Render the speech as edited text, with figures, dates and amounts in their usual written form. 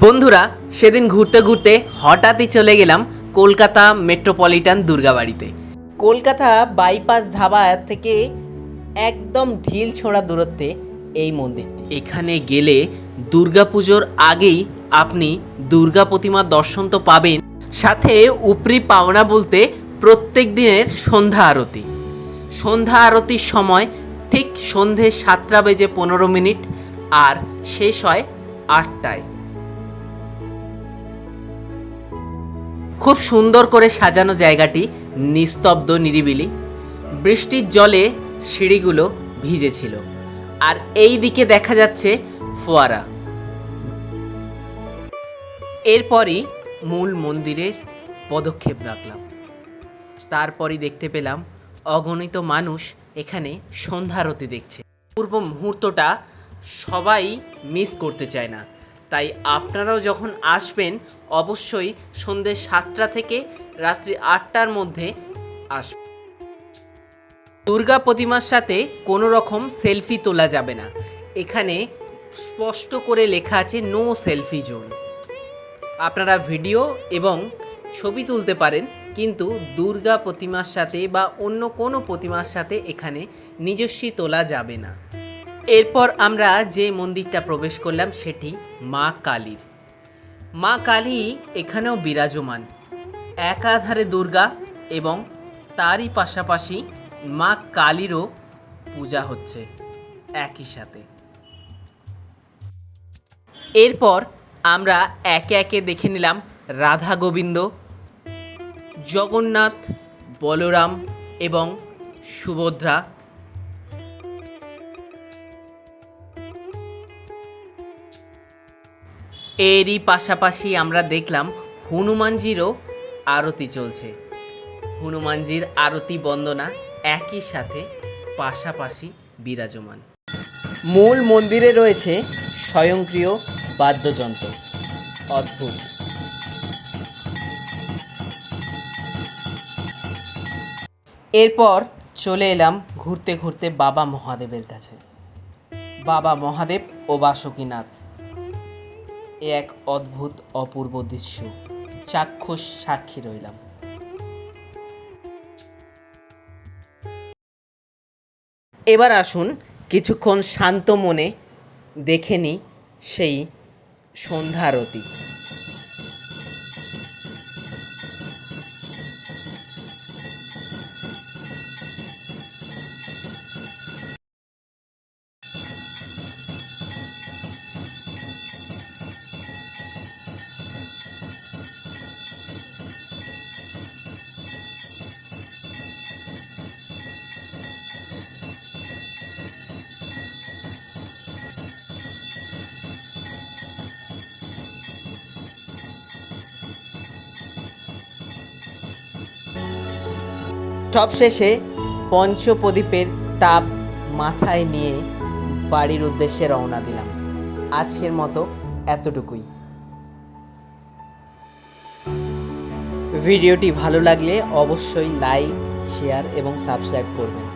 বন্ধুরা, সেদিন ঘুরতে ঘুরতে হঠাৎই চলে গেলাম কলকাতা মেট্রোপলিটন দুর্গাবাড়িতে। কলকাতা বাইপাস ধাবা থেকে একদম ঢিল ছোঁড়া দূরত্বে এই মন্দিরটি। এখানে গেলে দুর্গাপুজোর আগেই আপনি দুর্গা প্রতিমার দর্শন তো পাবেন, সাথে উপরি পাওনা বলতে প্রত্যেক দিনের সন্ধ্যা আরতি। সন্ধ্যা আরতির সময় ঠিক সন্ধে 7:15 আর শেষ হয় 8টায়। খুব সুন্দর করে সাজানো জায়গাটি, নিস্তব্ধ নিরিবিলি। বৃষ্টির জলে সিঁড়িগুলো ভিজেছিল, আর এই দিকে দেখা যাচ্ছে ফোয়ারা। এরপরই মূল মন্দিরের পদক্ষেপ রাখলাম। তারপরই দেখতে পেলাম অগণিত মানুষ এখানে সন্ধ্যারতি দেখছে। পূর্ব মুহূর্তটা সবাই মিস করতে চায় না, তাই আপনারাও যখন আসবেন অবশ্যই সন্ধ্যে 7টা থেকে রাত্রি 8টার মধ্যে আসবেন। দুর্গা প্রতিমার সাথে কোনো রকম সেলফি তোলা যাবে না। এখানে স্পষ্ট করে লেখা আছে নো সেলফি জোন। আপনারা ভিডিও এবং ছবি তুলতে পারেন, কিন্তু দুর্গা প্রতিমার সাথে বা অন্য কোনো প্রতিমার সাথে এখানে নিজস্বী তোলা যাবে না। এরপর আমরা যে মন্দিরটা প্রবেশ করলাম সেটি মা কালীর। মা কালী এখানেও বিরাজমান। একাধারে দুর্গা এবং তারই পাশাপাশি মা কালীরও পূজা হচ্ছে একই সাথে। এরপর আমরা একে একে দেখে নিলাম রাধা গোবিন্দ, জগন্নাথ, বলরাম এবং সুভদ্রা। এরই পাশাপাশি আমরা দেখলাম হনুমানজিরও আরতি চলছে। হনুমানজির আরতি বন্দনা একই সাথে পাশাপাশি বিরাজমান। মূল মন্দিরে রয়েছে স্বয়ংক্রিয় বাদ্যযন্ত্র, অদ্ভুত। এরপর চলে এলাম ঘুরতে ঘুরতে বাবা মহাদেবের কাছে। বাবা মহাদেব ও বাসুকীনাথ এক অদ্ভুত অপূর্ব দৃশ্য, চাক্ষুষ সাক্ষী রইলাম। এবার আসুন কিছুক্ষণ শান্ত মনে দেখে নিই সেই সন্ধ্যা আরতি। সবশেষে পঞ্চপ্রদীপের তাপ মাথায় নিয়ে বাড়ির উদ্দেশ্যে রওনা দিলাম। আজকের মতো এতটুকুই। ভিডিওটি ভালো লাগলে অবশ্যই লাইক, শেয়ার এবং সাবস্ক্রাইব করবেন।